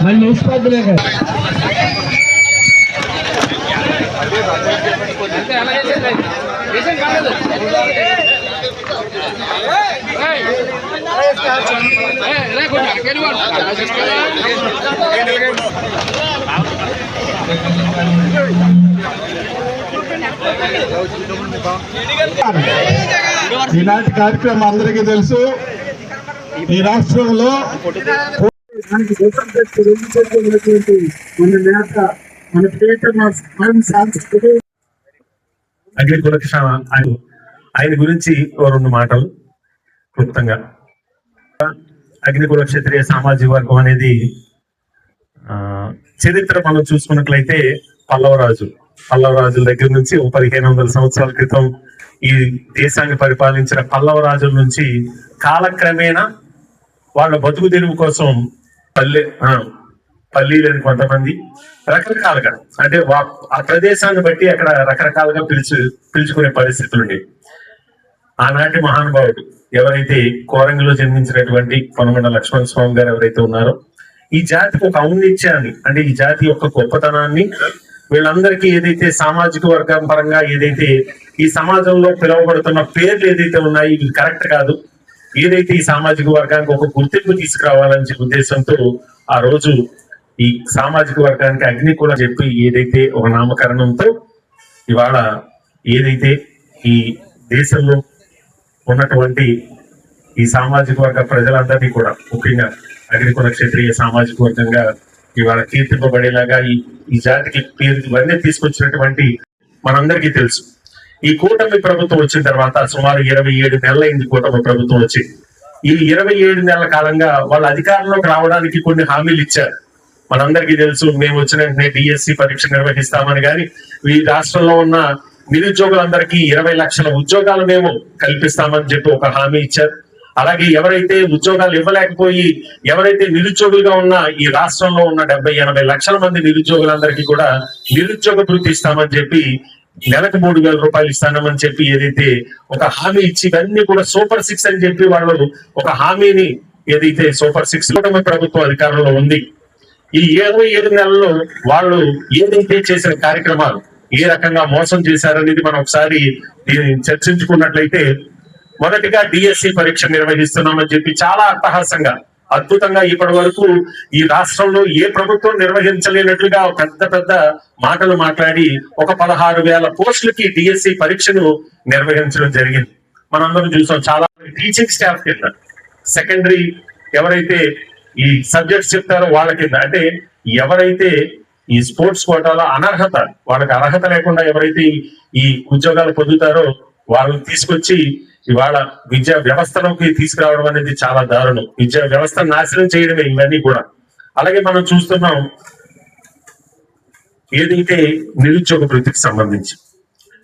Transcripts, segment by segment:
మళ్ళీ ఇష్టపడలేక ఈనాటి కార్యక్రమం అందరికీ తెలుసు. ఈ రాష్ట్రంలో ఆయన గురించి ఓ రెండు మాటలు క్లుప్తంగా. అగ్నికుల క్షత్రియ సామాజిక వర్గం అనేది చరిత్ర మనం చూసుకున్నట్లయితే పల్లవరాజుల దగ్గర నుంచి 1500 సంవత్సరాల క్రితం ఈ దేశాన్ని పరిపాలించిన పల్లవ రాజుల నుంచి కాలక్రమేణా వాళ్ళ బతుకు తెరువు కోసం పల్లీలని కొంతమంది రకరకాలుగా అంటే ఆ ప్రదేశాన్ని బట్టి అక్కడ రకరకాలుగా పిలుచుకునే పరిస్థితులు ఉండేవి. ఆనాటి మహానుభావుడు ఎవరైతే కోరంగిలో జన్మించినటువంటి కొనగొండ లక్ష్మణ స్వామి గారు ఎవరైతే ఉన్నారో ఈ జాతికి ఒక ఔన్నత్యాన్ని అంటే ఈ జాతి యొక్క గొప్పతనాన్ని వీళ్ళందరికీ ఏదైతే సామాజిక వర్గం పరంగా ఏదైతే ఈ సమాజంలో పిలువబడుతున్న పేర్లు ఏదైతే ఉన్నాయో ఇవి కరెక్ట్ కాదు, ఏదైతే ఈ సామాజిక వర్గానికి ఒక గుర్తింపు తీసుకురావాలని ఉద్దేశంతో ఆ రోజు ఈ సామాజిక వర్గానికి అగ్నికుల చెప్పి ఏదైతే ఒక నామకరణంతో ఇవాళ ఏదైతే ఈ దేశంలో ఉన్నటువంటి ఈ సామాజిక వర్గ ప్రజలందరినీ కూడా ముఖ్యంగా అగ్నికుల క్షత్రియ సామాజిక వర్గంగా ఇవాళ కీర్తింపబడేలాగా ఈ జాతికి పేరు ఇవన్నీ తీసుకొచ్చినటువంటి మనందరికీ తెలుసు. ఈ కూటమి ప్రభుత్వం వచ్చిన తర్వాత సుమారు 27 నెలలైంది కూటమి ప్రభుత్వం వచ్చి. ఈ 27 నెలల కాలంగా వాళ్ళ అధికారంలోకి రావడానికి కొన్ని హామీలు ఇచ్చారు. మనందరికీ తెలుసు, మేము వచ్చిన వెంటనే డిఎస్సి పరీక్ష నిర్వహిస్తామని కానీ ఈ రాష్ట్రంలో ఉన్న నిరుద్యోగులందరికీ 20 లక్షల ఉద్యోగాలు మేము కల్పిస్తామని చెప్పి ఒక హామీ ఇచ్చారు. అలాగే ఎవరైతే ఉద్యోగాలు ఇవ్వలేకపోయి ఎవరైతే నిరుద్యోగులుగా ఉన్న ఈ రాష్ట్రంలో ఉన్న 70-80 లక్షల మంది నిరుద్యోగులందరికీ కూడా నిరుద్యోగ భృతి ఇస్తామని చెప్పి నెలకు 3,000 రూపాయలు ఇస్తామని చెప్పి ఏదైతే ఒక హామీ ఇచ్చి ఇవన్నీ కూడా సూపర్ 6 అని చెప్పి వాళ్ళు ఒక హామీని ఏదైతే సూపర్ 6 కూటమి ప్రభుత్వం అధికారంలో ఉంది. ఈ 27 నెలల్లో వాళ్ళు ఏదైతే చేసిన కార్యక్రమాలు ఏ రకంగా మోసం చేశారనేది మనం ఒకసారి చర్చించుకున్నట్లయితే, మొదటిగా డిఎస్సి పరీక్ష నిర్వహిస్తున్నామని చెప్పి చాలా అట్టహాసంగా అద్భుతంగా ఇప్పటి వరకు ఈ రాష్ట్రంలో ఏ ప్రభుత్వం నిర్వహించలేనట్లుగా పెద్ద మాటలు మాట్లాడి ఒక 16,000 పోస్టులకి డిఎస్సి పరీక్షను నిర్వహించడం జరిగింది. మనందరం చూసాం. చాలా టీచింగ్ స్టాఫ్ కింద, సెకండరీ ఎవరైతే ఈ సబ్జెక్ట్స్ చెప్తారో వాళ్ళ కింద, అంటే ఎవరైతే ఈ స్పోర్ట్స్ కోటాలో అనర్హత, వాళ్ళకి అర్హత లేకుండా ఎవరైతే ఈ ఉద్యోగాలు పొందుతారో వాళ్ళని తీసుకొచ్చి ఇవాళ విద్యా వ్యవస్థలోకి తీసుకురావడం అనేది చాలా దారుణం. విద్యా వ్యవస్థ నాశనం చేయడమే ఇవన్నీ కూడా. అలాగే మనం చూస్తున్నాం ఏదైతే నిరుద్యోగ భృతికి సంబంధించి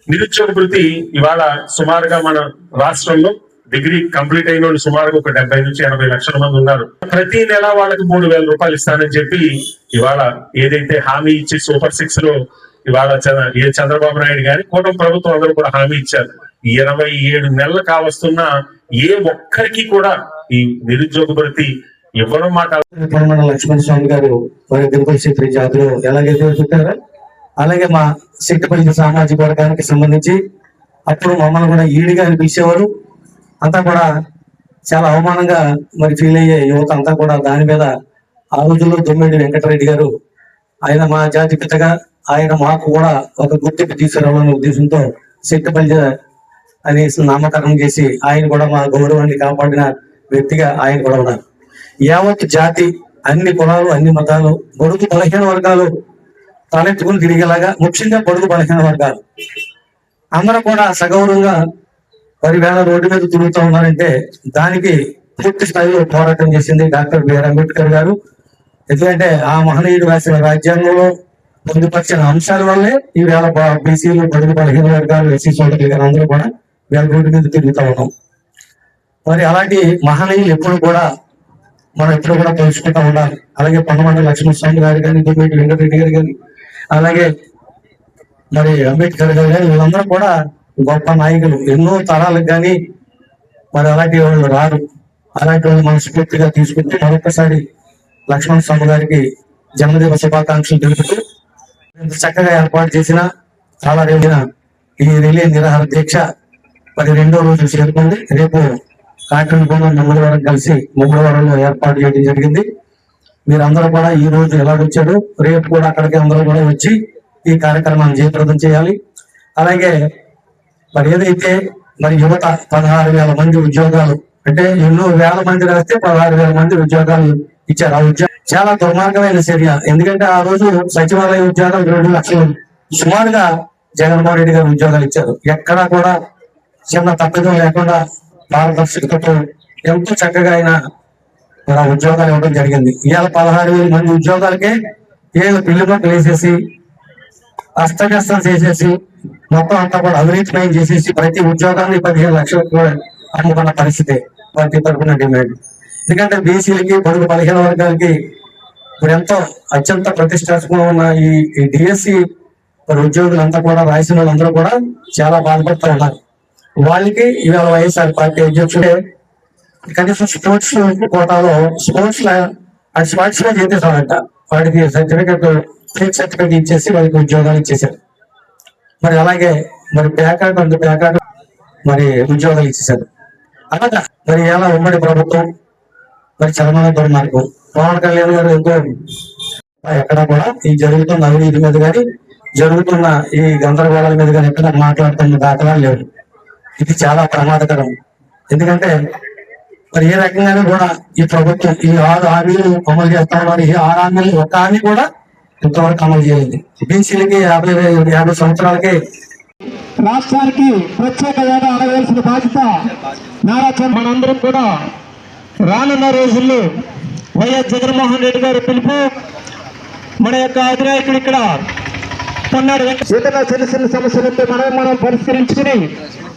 నిరుద్యోగ భృతి ఇవాళ సుమారుగా మన రాష్ట్రంలో డిగ్రీ కంప్లీట్ అయిన వాళ్ళు సుమారుగా ఒక 70 నుంచి 80 లక్షల మంది ఉన్నారు. ప్రతి నెల వాళ్ళకి 3,000 రూపాయలు ఇస్తానని చెప్పి ఇవాళ ఏదైతే హామీ ఇచ్చి సూపర్ 6 లో ఇవాళ చంద్రబాబు నాయుడు గారి కూటమి ప్రభుత్వం అందరూ కూడా హామీ ఇచ్చారు. 27 నెలలు కావస్తున్నా ఏ ఒక్కరికి కూడా ఈ నిరుద్యోగ భృతి ఇవ్వడం మాట. లక్ష్మణ స్వామి గారు మరి దిగుబడి క్షేత్ర జాతిలో ఎలాగైతే చెప్పారో అలాగే మా సిట్టుపల్లి సామాజిక వర్గానికి సంబంధించి అప్పుడు మమ్మల్ని కూడా ఈడిగా పిలిచేవారు. అంతా కూడా చాలా అవమానంగా మరి ఫీల్ అయ్యే యువత అంతా కూడా దాని మీద ఆ రోజుల్లో దొమ్మిడి వెంకటరెడ్డి గారు ఆయన మా జాతి పితగా ఆయన మాకు కూడా ఒక గుర్తింపు తీసుకురావాలనే ఉద్దేశంతో సిట్టుపల్లి అనేసి నామకరణం చేసి ఆయన కూడా మా గౌరవాన్ని కాపాడిన వ్యక్తిగా ఆయన కూడా ఉన్నారు. యావత్ జాతి, అన్ని కులాలు, అన్ని మతాలు, బడుగు బలహీన వర్గాలు తలెత్తుకుని తిరిగేలాగా, ముఖ్యంగా బడుగు బలహీన వర్గాలు అందరూ కూడా సగౌరవంగా 10,000 రోడ్డు మీద తిరుగుతూ ఉన్నారంటే దానికి పూర్తి స్థాయిలో పోరాటం చేసింది డాక్టర్ బిఆర్ అంబేద్కర్ గారు. ఎందుకంటే ఆ మహనీయుడు రాసిన రాజ్యాంగంలో పొందుపరిచిన అంశాల వల్లే ఈ వేళ బీసీలు, బడుగు బలహీన వర్గాలు, ఎస్సీ సోదరులు గారు అందరూ కూడా వేల రోడ్డు మీద తిరుగుతూ ఉన్నాం. మరి అలాంటి మహనీయులు ఎప్పుడు కూడా మనం ఎప్పుడు కూడా తెలుసుకుంటూ ఉండాలి. అలాగే పొన్నమండ లక్ష్మణస్వామి గారు కానీ, దొమ్మిటి వెంకటరెడ్డి గారు కానీ, అలాగే మరి అంబేద్కర్ గారు కానీ, వీళ్ళందరూ కూడా గొప్ప నాయకులు. ఎన్నో తరాలకు కానీ మరి అలాంటి వాళ్ళు రారు. అలాంటి వాళ్ళు మనస్ఫూర్తిగా తీసుకుంటూ మరొకసారి లక్ష్మణ స్వామి గారికి జన్మదిన శుభాకాంక్షలు తెలుపుతూ ఇంత చక్కగా ఏర్పాటు చేసిన చాలా రేపున ఈ రిలే నిరాహార దీక్ష మరి 2వ రోజు చేరుకుంది. రేపు కాకినాడ మంగళవారం కలిసి మంగళవారంలో ఏర్పాటు చేయడం జరిగింది. మీరందరూ కూడా ఈ రోజు ఎలాగొచ్చారు, రేపు కూడా అక్కడికి అందరూ కూడా వచ్చి ఈ కార్యక్రమాన్ని జయప్రదం చేయాలి. అలాగే మరి ఏదైతే మరి యువత 16,000 మంది ఉద్యోగాలు అంటే ఎన్నో వేల మంది రాస్తే 16,000 మంది ఉద్యోగాలు ఇచ్చారు. ఆ ఉద్యోగం చాలా దుర్మార్గమైన చర్య. ఎందుకంటే ఆ రోజు సచివాలయ ఉద్యోగాలు 2 లక్షలు సుమారుగా జగన్మోహన్ రెడ్డి గారు ఉద్యోగాలు ఇచ్చారు. ఎక్కడా కూడా చిన్న తప్పిదం లేకుండా పారదర్శకతతో ఎంతో చక్కగా ఆయన ఆ ఉద్యోగాలు ఇవ్వడం జరిగింది. ఇవాళ 16,000 మంది ఉద్యోగాలకే ఏదో పిల్లిపక్కలు వేసేసి అస్తవ్యస్తం చేసేసి మొత్తం అంతా కూడా అవినీతిమయం చేసేసి ప్రతి ఉద్యోగాన్ని 15 లక్షలకు అమ్ముకున్న పరిస్థితి ప్రతి తరఫున డిమాండ్. ఎందుకంటే బీసీలకి, పొడుగు బలహీన వర్గాలకి ఇప్పుడు ఎంతో అత్యంత ప్రతిష్టాత్మకంగా ఉన్న ఈ డిఎస్సి మరి ఉద్యోగులంతా కూడా రాసిన వాళ్ళందరూ కూడా చాలా బాధపడుతూ ఉన్నారు. వాళ్ళకి ఇవాళ వైఎస్ఆర్ పార్టీ అధ్యక్షుడే కనీసం స్పోర్ట్స్ కోటాలో స్పోర్ట్స్ లో చేసేసాడంట. వాడికి సర్టిఫికేట్ ఇచ్చేసి వాళ్ళకి ఉద్యోగాలు ఇచ్చేసారు. మరి అలాగే మరి ప్యాకాట్ మరి ఉద్యోగాలు ఇచ్చేసారు. అలాగా మరి ఎలా ఉమ్మడి ప్రభుత్వం మరి చరమణ దుర్మార్గం. పవన్ కళ్యాణ్ గారు ఎంతో ఎక్కడ కూడా ఈ జరుగుతున్న అవినీతి మీద కానీ, జరుగుతున్న ఈ గందరగోళాల మీద కానీ ఎక్కడ మాట్లాడుతున్న దాఖలాలు లేవు. ఇది చాలా ప్రమాదకరం. ఎందుకంటే మరి ఏ రకంగానే కూడా ఈ ప్రభుత్వం ఈ 6 హామీలు అమలు చేస్తా ఉన్నారు. ఈ 6 హామీలు ఒక్క హామీ కూడా ఇంతవరకు అమలు చేయలేదు. బీసీలకి 50 సంవత్సరాలకి రాష్ట్రానికి ప్రత్యేక హోదా అడగవలసిన బాధ్యత నారా మనందరం కూడా రానున్న రోజుల్లో వైఎస్ జగన్మోహన్ రెడ్డి గారి పిలుపు, మన యొక్క అధినాయకుడు ఇక్కడ పొన్నాడు ఏదైనా చిన్న చిన్న సమస్యలు ఉంటే మనం పరిష్కరించుకుని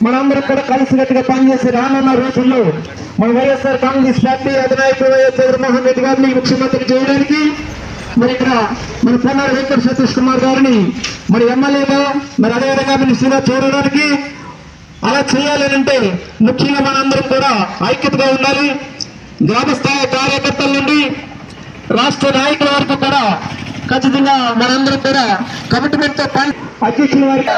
మనందరం కూడా కలిసికట్టుగా పనిచేసి రానున్న రోజుల్లో మన వైఎస్ఆర్ కాంగ్రెస్ పార్టీ అధినాయకుడు వైఎస్ జగన్మోహన్ రెడ్డి గారిని ముఖ్యమంత్రి చేయడానికి మరి ఇక్కడ మన పొన్నాడు వెంకట సతీష్ కుమార్ గారిని మరి ఎమ్మెల్యేగా మరి అదేవిధంగా మినిస్టర్గా చూడడానికి అలా చేయాలని అంటే ముఖ్యంగా మనందరం కూడా ఐక్యతగా ఉండాలి. గ్రామస్థాయి కార్యకర్తల నుండి రాష్ట్ర నాయకుల వరకు కూడా ఖచ్చితంగా మనందరం కూడా కమిట్మెంట్ తో పని అధ్యక్షుల వారికి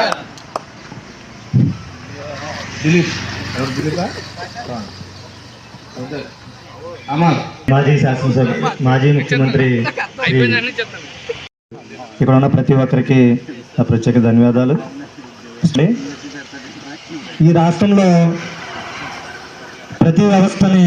మాజీ శాసనసభ, మాజీ ముఖ్యమంత్రి ఇక్కడ ఉన్న ప్రతి ఒక్కరికి నా ప్రత్యేక ధన్యవాదాలు. ఈ రాష్ట్రంలో ప్రతి వ్యవస్థని